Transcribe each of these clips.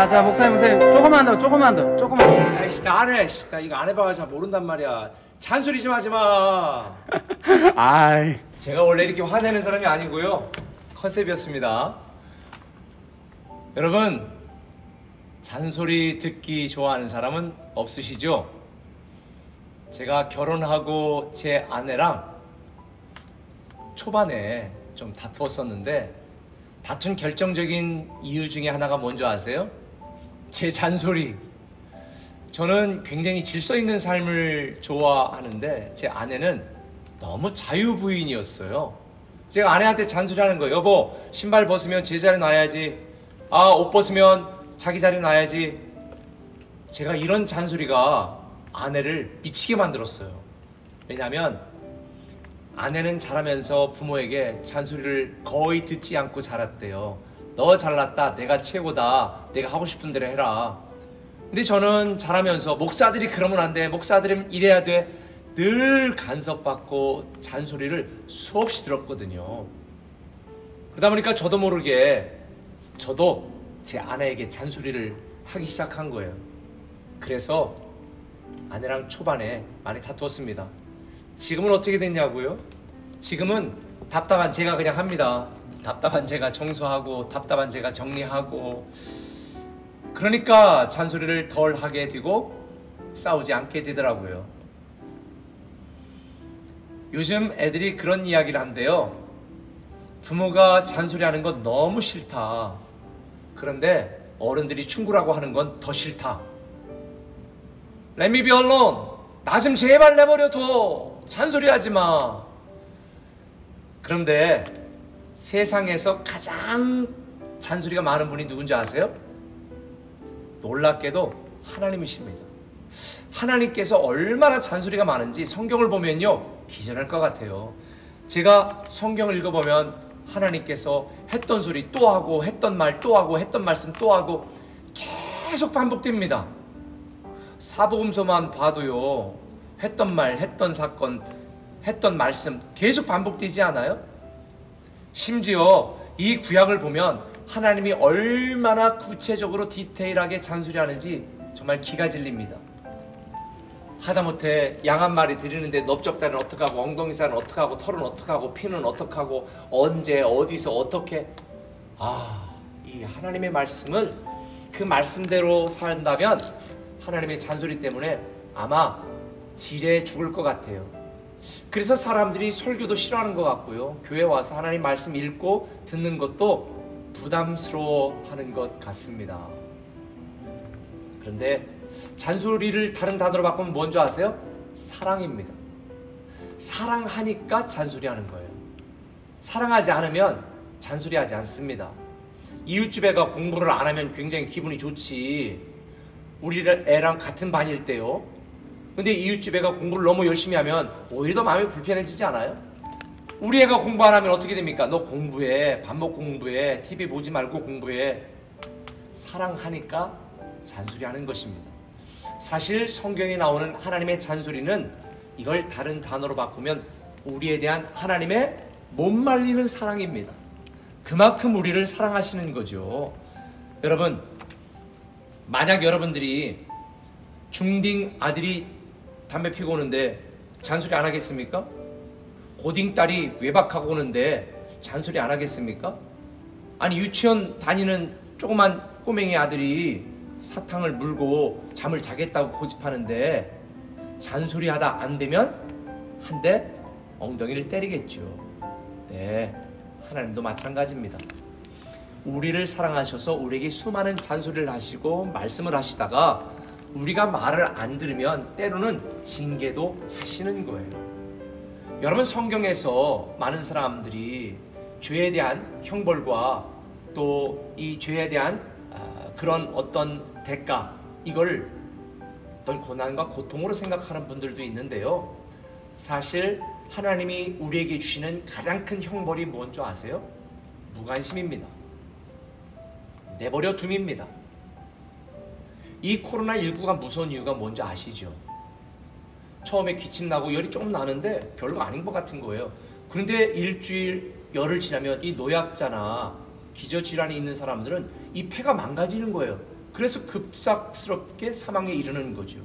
자, 목사님, 조금만 더. 아이씨, 나 안 해. 나 이거 안 해봐가 잘 모른단 말이야. 잔소리 좀 하지 마. 아이. 제가 원래 이렇게 화내는 사람이 아니고요. 컨셉이었습니다. 여러분, 잔소리 듣기 좋아하는 사람은 없으시죠? 제가 결혼하고 제 아내랑 초반에 좀 다투었었는데, 다툰 결정적인 이유 중에 하나가 뭔지 아세요? 제 잔소리. 저는 굉장히 질서 있는 삶을 좋아하는데 제 아내는 너무 자유부인이었어요. 제가 아내한테 잔소리하는 거예요. 여보, 신발 벗으면 제자리에 놔야지. 아, 옷 벗으면 자기 자리에 놔야지. 제가 이런 잔소리가 아내를 미치게 만들었어요. 왜냐하면 아내는 자라면서 부모에게 잔소리를 거의 듣지 않고 자랐대요. 너 잘났다, 내가 최고다, 내가 하고 싶은 대로 해라. 근데 저는 자라면서 목사들이 그러면 안 돼, 목사들은 이래야 돼, 늘 간섭받고 잔소리를 수없이 들었거든요. 그러다 보니까 저도 모르게 저도 제 아내에게 잔소리를 하기 시작한 거예요. 그래서 아내랑 초반에 많이 다투었습니다. 지금은 어떻게 됐냐고요? 지금은 답답한 제가 그냥 합니다. 답답한 제가 청소하고 답답한 제가 정리하고, 그러니까 잔소리를 덜 하게 되고 싸우지 않게 되더라고요. 요즘 애들이 그런 이야기를 한대요. 부모가 잔소리하는 건 너무 싫다. 그런데 어른들이 충고라고 하는 건 더 싫다. Let me be alone. 나 좀 제발 내버려둬. 잔소리하지 마. 그런데 세상에서 가장 잔소리가 많은 분이 누군지 아세요? 놀랍게도 하나님이십니다. 하나님께서 얼마나 잔소리가 많은지 성경을 보면요, 기절할 것 같아요. 제가 성경을 읽어보면 하나님께서 했던 소리 또 하고, 했던 말 또 하고, 했던 말씀 또 하고, 계속 반복됩니다. 사복음서만 봐도요, 했던 말, 했던 사건, 했던 말씀 계속 반복되지 않아요? 심지어 이 구약을 보면 하나님이 얼마나 구체적으로 디테일하게 잔소리하는지 정말 기가 질립니다. 하다못해 양 한 마리 드리는데 넓적다리는 어떡하고, 엉덩이살은 어떡하고, 털은 어떡하고, 피는 어떡하고, 언제 어디서 어떻게. 이 하나님의 말씀을 그 말씀대로 산다면 하나님의 잔소리 때문에 아마 지레 죽을 것 같아요. 그래서 사람들이 설교도 싫어하는 것 같고요, 교회 와서 하나님 말씀 읽고 듣는 것도 부담스러워하는 것 같습니다. 그런데 잔소리를 다른 단어로 바꾸면 뭔지 아세요? 사랑입니다. 사랑하니까 잔소리하는 거예요. 사랑하지 않으면 잔소리하지 않습니다. 이웃집 애가 공부를 안 하면 굉장히 기분이 좋지. 우리 애랑 같은 반일 때요. 근데 이웃집 애가 공부를 너무 열심히 하면 오히려 더 마음이 불편해지지 않아요? 우리 애가 공부 안 하면 어떻게 됩니까? 너 공부해, 밥 먹고 공부해, TV 보지 말고 공부해. 사랑하니까 잔소리하는 것입니다. 사실 성경에 나오는 하나님의 잔소리는 이걸 다른 단어로 바꾸면 우리에 대한 하나님의 못 말리는 사랑입니다. 그만큼 우리를 사랑하시는 거죠. 여러분, 만약 여러분들이 중딩 아들이 담배 피고 오는데 잔소리 안 하겠습니까? 고딩 딸이 외박하고 오는데 잔소리 안 하겠습니까? 아니, 유치원 다니는 조그만 꼬맹이 아들이 사탕을 물고 잠을 자겠다고 고집하는데 잔소리하다 안 되면 한 대 엉덩이를 때리겠죠. 네, 하나님도 마찬가지입니다. 우리를 사랑하셔서 우리에게 수많은 잔소리를 하시고 말씀을 하시다가 우리가 말을 안 들으면 때로는 징계도 하시는 거예요. 여러분, 성경에서 많은 사람들이 죄에 대한 형벌과 또 이 죄에 대한 그런 어떤 대가, 이걸 어떤 고난과 고통으로 생각하는 분들도 있는데요. 사실 하나님이 우리에게 주시는 가장 큰 형벌이 뭔지 아세요? 무관심입니다. 내버려 둠입니다. 이 코로나19가 무서운 이유가 뭔지 아시죠? 처음에 기침 나고 열이 조금 나는데 별로 아닌 것 같은 거예요. 그런데 일주일, 열흘 지나면 이 노약자나 기저질환이 있는 사람들은 이 폐가 망가지는 거예요. 그래서 급작스럽게 사망에 이르는 거죠.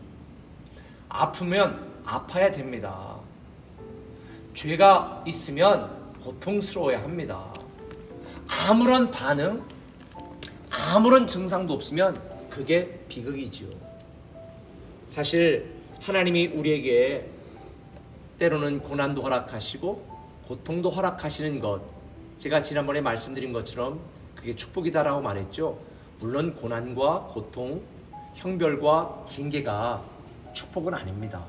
아프면 아파야 됩니다. 죄가 있으면 고통스러워야 합니다. 아무런 반응, 아무런 증상도 없으면 그게 비극이죠. 사실 하나님이 우리에게 때로는 고난도 허락하시고 고통도 허락하시는 것, 제가 지난번에 말씀드린 것처럼 그게 축복이다라고 말했죠. 물론 고난과 고통, 형벌과 징계가 축복은 아닙니다.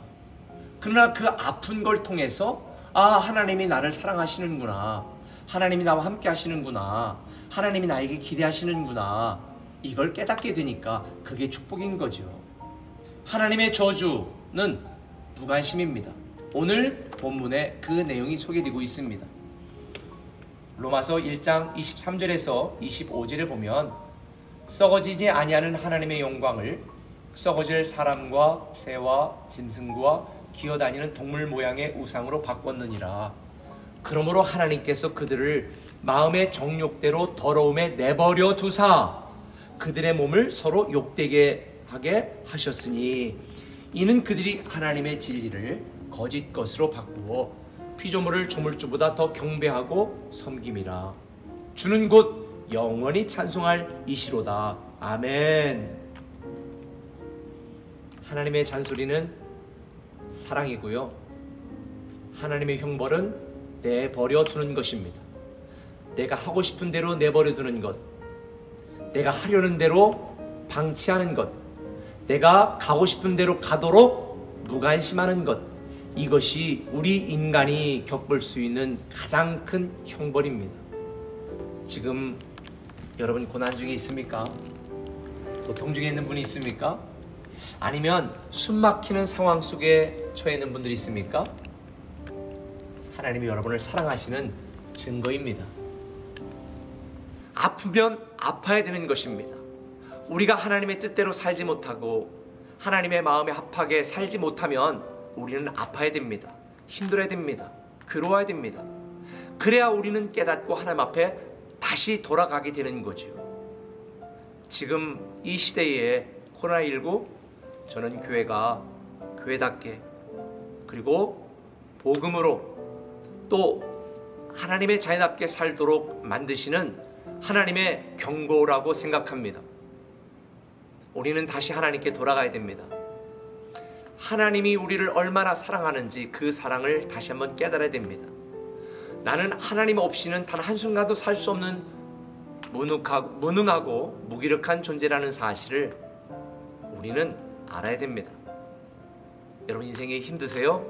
그러나 그 아픈 걸 통해서 하나님이 나를 사랑하시는구나, 하나님이 나와 함께 하시는구나, 하나님이 나에게 기대하시는구나, 이걸 깨닫게 되니까 그게 축복인 거죠. 하나님의 저주는 무관심입니다. 오늘 본문에 그 내용이 소개되고 있습니다. 로마서 1장 23절에서 25절에 보면 썩어지지 아니하는 하나님의 영광을 썩어질 사람과 새와 짐승과 기어다니는 동물 모양의 우상으로 바꿨느니라. 그러므로 하나님께서 그들을 마음의 정욕대로 더러움에 내버려 두사 그들의 몸을 서로 욕되게 하게 하셨으니 이는 그들이 하나님의 진리를 거짓 것으로 바꾸어 피조물을 조물주보다 더 경배하고 섬김이라. 주는 곧 영원히 찬송할 이시로다. 아멘. 하나님의 잔소리는 사랑이고요, 하나님의 형벌은 내버려 두는 것입니다. 내가 하고 싶은 대로 내버려 두는 것, 내가 하려는 대로 방치하는 것, 내가 가고 싶은 대로 가도록 무관심하는 것, 이것이 우리 인간이 겪을 수 있는 가장 큰 형벌입니다. 지금 여러분 고난 중에 있습니까? 고통 중에 있는 분이 있습니까? 아니면 숨막히는 상황 속에 처해 있는 분들이 있습니까? 하나님이 여러분을 사랑하시는 증거입니다. 아프면 아파야 되는 것입니다. 우리가 하나님의 뜻대로 살지 못하고 하나님의 마음에 합하게 살지 못하면 우리는 아파야 됩니다. 힘들어야 됩니다. 괴로워야 됩니다. 그래야 우리는 깨닫고 하나님 앞에 다시 돌아가게 되는 거죠. 지금 이 시대에 코로나19, 저는 교회가 교회답게 그리고 복음으로 또 하나님의 자녀답게 살도록 만드시는 하나님의 경고라고 생각합니다. 우리는 다시 하나님께 돌아가야 됩니다. 하나님이 우리를 얼마나 사랑하는지 그 사랑을 다시 한번 깨달아야 됩니다. 나는 하나님 없이는 단 한순간도 살 수 없는 무능하고 무기력한 존재라는 사실을 우리는 알아야 됩니다. 여러분 인생이 힘드세요?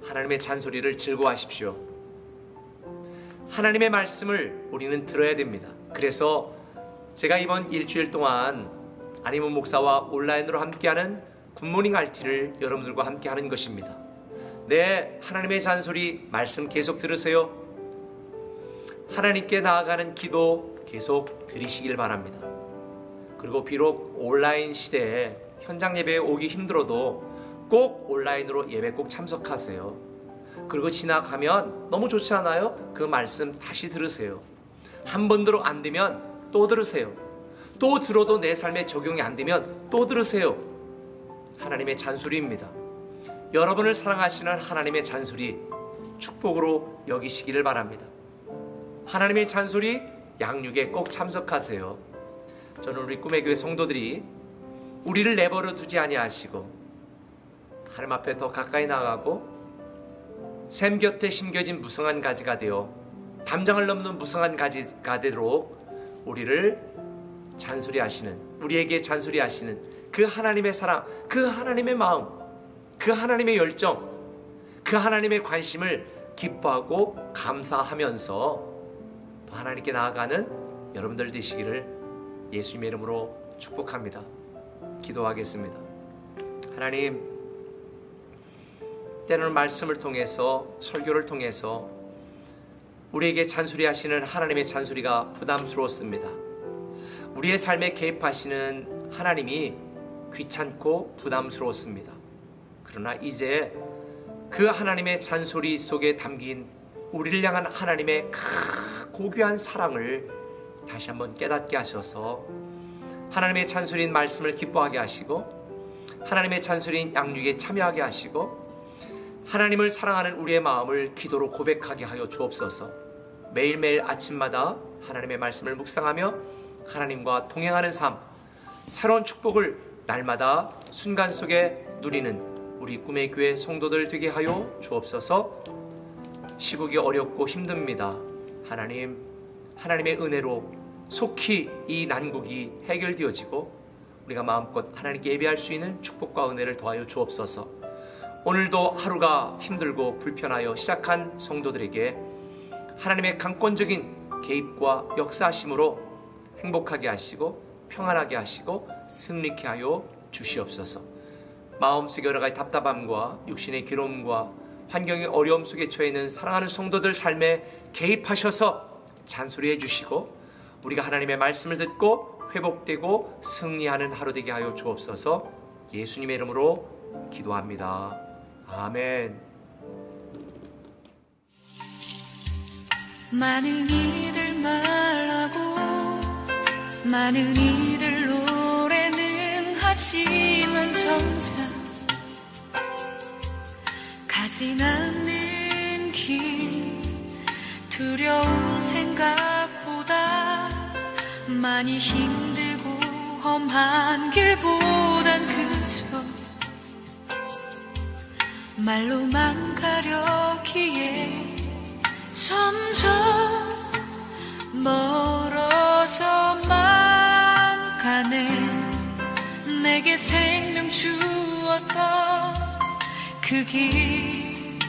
하나님의 잔소리를 즐거워하십시오. 하나님의 말씀을 우리는 들어야 됩니다. 그래서 제가 이번 일주일 동안 안희문 목사와 온라인으로 함께하는 굿모닝 RT를 여러분들과 함께하는 것입니다. 네, 하나님의 잔소리 말씀 계속 들으세요. 하나님께 나아가는 기도 계속 드리시길 바랍니다. 그리고 비록 온라인 시대에 현장 예배에 오기 힘들어도 꼭 온라인으로 예배 꼭 참석하세요. 그리고 지나가면 너무 좋지 않아요? 그 말씀 다시 들으세요. 한 번 들어 안 되면 또 들으세요. 또 들어도 내 삶에 적용이 안 되면 또 들으세요. 하나님의 잔소리입니다. 여러분을 사랑하시는 하나님의 잔소리 축복으로 여기시기를 바랍니다. 하나님의 잔소리 양육에 꼭 참석하세요. 저는 우리 꿈의 교회 성도들이 우리를 내버려 두지 아니하시고 하나님 앞에 더 가까이 나가고 샘 곁에 심겨진 무성한 가지가 되어 담장을 넘는 무성한 가지가 되도록 우리를 잔소리하시는, 우리에게 잔소리하시는 그 하나님의 사랑, 그 하나님의 마음, 그 하나님의 열정, 그 하나님의 관심을 기뻐하고 감사하면서 더 하나님께 나아가는 여러분들 되시기를 예수님의 이름으로 축복합니다. 기도하겠습니다. 하나님, 때로는 말씀을 통해서, 설교를 통해서 우리에게 잔소리하시는 하나님의 잔소리가 부담스러웠습니다. 우리의 삶에 개입하시는 하나님이 귀찮고 부담스러웠습니다. 그러나 이제 그 하나님의 잔소리 속에 담긴 우리를 향한 하나님의 고귀한 사랑을 다시 한번 깨닫게 하셔서 하나님의 찬소리인 말씀을 기뻐하게 하시고 하나님의 찬소리인 양육에 참여하게 하시고 하나님을 사랑하는 우리의 마음을 기도로 고백하게 하여 주옵소서. 매일매일 아침마다 하나님의 말씀을 묵상하며 하나님과 동행하는 삶, 새로운 축복을 날마다 순간 속에 누리는 우리 꿈의 교회 성도들 되게 하여 주옵소서. 시국이 어렵고 힘듭니다. 하나님의 은혜로 속히 이 난국이 해결되어지고 우리가 마음껏 하나님께 예배할 수 있는 축복과 은혜를 더하여 주옵소서. 오늘도 하루가 힘들고 불편하여 시작한 성도들에게 하나님의 강권적인 개입과 역사하심으로 행복하게 하시고 평안하게 하시고 승리케 하여 주시옵소서. 마음속에 여러 가지 답답함과 육신의 괴로움과 환경의 어려움 속에 처해 있는 사랑하는 성도들 삶에 개입하셔서 잔소리해 주시고 우리가 하나님의 말씀을 듣고 회복되고 승리하는 하루 되게 하여 주옵소서. 예수님의 이름으로 기도합니다. 아멘. 많은 이들 말하고 많은 이들 노래는 하지만 정작 가진 않는 길 두려운 생각보다 많이 힘들고 험한 길보단 그저 말로만 가려기에 점점 멀어져만 가네. 내게 생명 주었던 그 길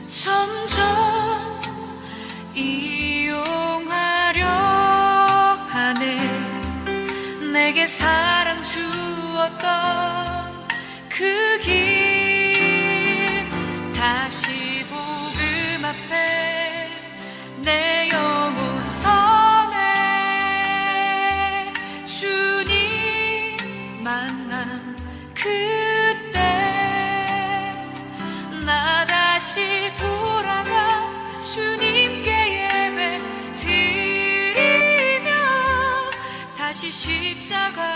점점 이용하려 하네. 내게 사랑 주었던 그 길 다시 복음 앞에 내 영혼 선해. 주님 만난 그때 나 다시 돌아가 주님께 예배 드리며 다시 십자가